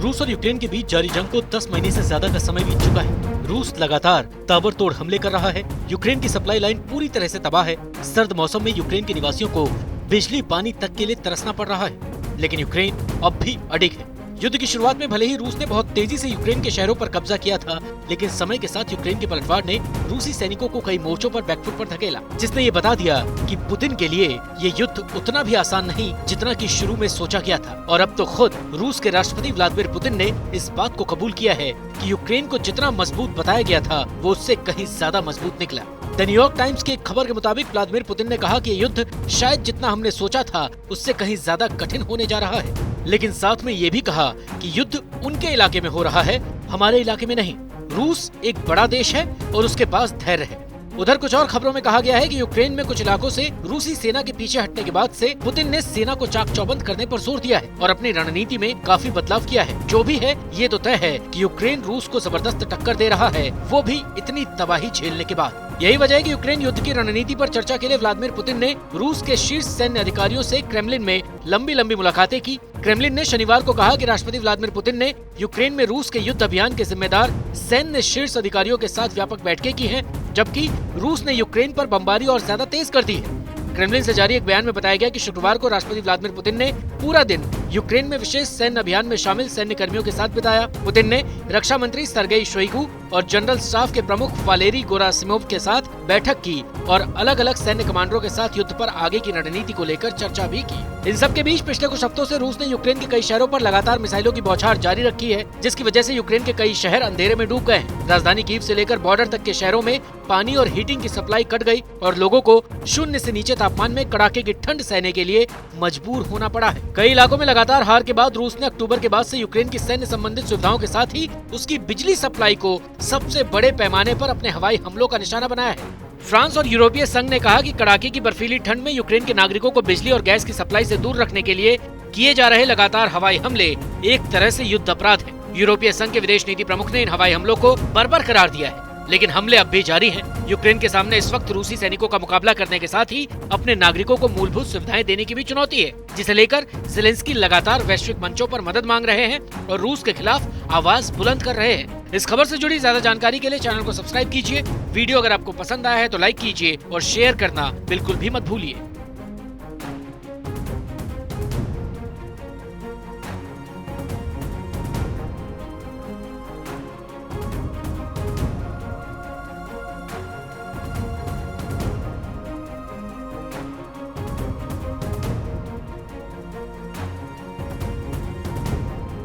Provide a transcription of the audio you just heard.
रूस और यूक्रेन के बीच जारी जंग को 10 महीने से ज्यादा का समय बीत चुका है। रूस लगातार ताबड़तोड़ हमले कर रहा है। यूक्रेन की सप्लाई लाइन पूरी तरह से तबाह है। सर्द मौसम में यूक्रेन के निवासियों को बिजली पानी तक के लिए तरसना पड़ रहा है, लेकिन यूक्रेन अब भी अडिग है। युद्ध की शुरुआत में भले ही रूस ने बहुत तेजी से यूक्रेन के शहरों पर कब्जा किया था, लेकिन समय के साथ यूक्रेन के पलटवार ने रूसी सैनिकों को कई मोर्चों पर बैकफुट पर धकेला, जिसने ये बता दिया कि पुतिन के लिए ये युद्ध उतना भी आसान नहीं जितना कि शुरू में सोचा गया था। और अब तो खुद रूस के राष्ट्रपति व्लादिमीर पुतिन ने इस बात को कबूल किया है कि यूक्रेन को जितना मजबूत बताया गया था वो उससे कहीं ज्यादा मजबूत निकला। द न्यूयॉर्क टाइम्स की एक खबर के मुताबिक व्लादिमीर पुतिन ने कहा कि ये युद्ध शायद जितना हमने सोचा था उससे कहीं ज्यादा कठिन होने जा रहा है, लेकिन साथ में ये भी कहा कि युद्ध उनके इलाके में हो रहा है, हमारे इलाके में नहीं। रूस एक बड़ा देश है और उसके पास धैर्य है। उधर कुछ और खबरों में कहा गया है कि यूक्रेन में कुछ इलाकों से रूसी सेना के पीछे हटने के बाद से पुतिन ने सेना को चाक चौबंद करने पर जोर दिया है और अपनी रणनीति में काफी बदलाव किया है। जो भी है, ये तो तय है कि यूक्रेन रूस को जबरदस्त टक्कर दे रहा है, वो भी इतनी तबाही झेलने के बाद। यही वजह है कि यूक्रेन युद्ध की रणनीति पर चर्चा के लिए व्लादिमीर पुतिन ने रूस के शीर्ष सैन्य अधिकारियों से क्रेमलिन में लंबी मुलाकातें की। क्रेमलिन ने शनिवार को कहा कि राष्ट्रपति व्लादिमीर पुतिन ने यूक्रेन में रूस के युद्ध अभियान के जिम्मेदार सैन्य शीर्ष अधिकारियों के साथ व्यापक बैठकें की हैं, जबकि रूस ने यूक्रेन पर बमबारी और ज्यादा तेज कर दी है। क्रेमलिन से जारी एक बयान में बताया गया कि शुक्रवार को राष्ट्रपति व्लादिमीर पुतिन ने पूरा दिन यूक्रेन में विशेष सैन्य अभियान में शामिल सैन्य कर्मियों के साथ बिताया। पुतिन ने रक्षा मंत्री सर्गेई शोइगु और जनरल स्टाफ के प्रमुख वालेरी गेरासिमोव के साथ बैठक की और अलग अलग सैन्य कमांडरों के साथ युद्ध पर आगे की रणनीति को लेकर चर्चा भी की। इन सब के बीच पिछले कुछ हफ्तों से रूस ने यूक्रेन के कई शहरों पर लगातार मिसाइलों की बौछार जारी रखी है, जिसकी वजह से यूक्रेन के कई शहर अंधेरे में डूब गए हैं। राजधानी कीव से लेकर बॉर्डर तक के शहरों में पानी और हीटिंग की सप्लाई कट गई और लोगों को 0 से नीचे तापमान में कड़ाके की ठंड सहने के लिए मजबूर होना पड़ा है। कई इलाकों में लगातार हार के बाद रूस ने अक्टूबर के बाद से यूक्रेन की सैन्य संबंधित सुविधाओं के साथ ही उसकी बिजली सप्लाई को सबसे बड़े पैमाने पर अपने हवाई हमलों का निशाना बनाया है। फ्रांस और यूरोपीय संघ ने कहा कि कड़ाके की बर्फीली ठंड में यूक्रेन के नागरिकों को बिजली और गैस की सप्लाई से दूर रखने के लिए किए जा रहे लगातार हवाई हमले एक तरह से युद्ध अपराध है। यूरोपीय संघ के विदेश नीति प्रमुख ने इन हवाई हमलों को बर्बर करार दिया है, लेकिन हमले अब भी जारी हैं। यूक्रेन के सामने इस वक्त रूसी सैनिकों का मुकाबला करने के साथ ही अपने नागरिकों को मूलभूत सुविधाएं देने की भी चुनौती है, जिसे लेकर ज़ेलेंस्की लगातार वैश्विक मंचों पर मदद मांग रहे हैं और रूस के खिलाफ आवाज बुलंद कर रहे हैं। इस खबर से जुड़ी ज्यादा जानकारी के लिए चैनल को सब्सक्राइब कीजिए। वीडियो अगर आपको पसंद आया है तो लाइक कीजिए और शेयर करना बिल्कुल भी मत भूलिए।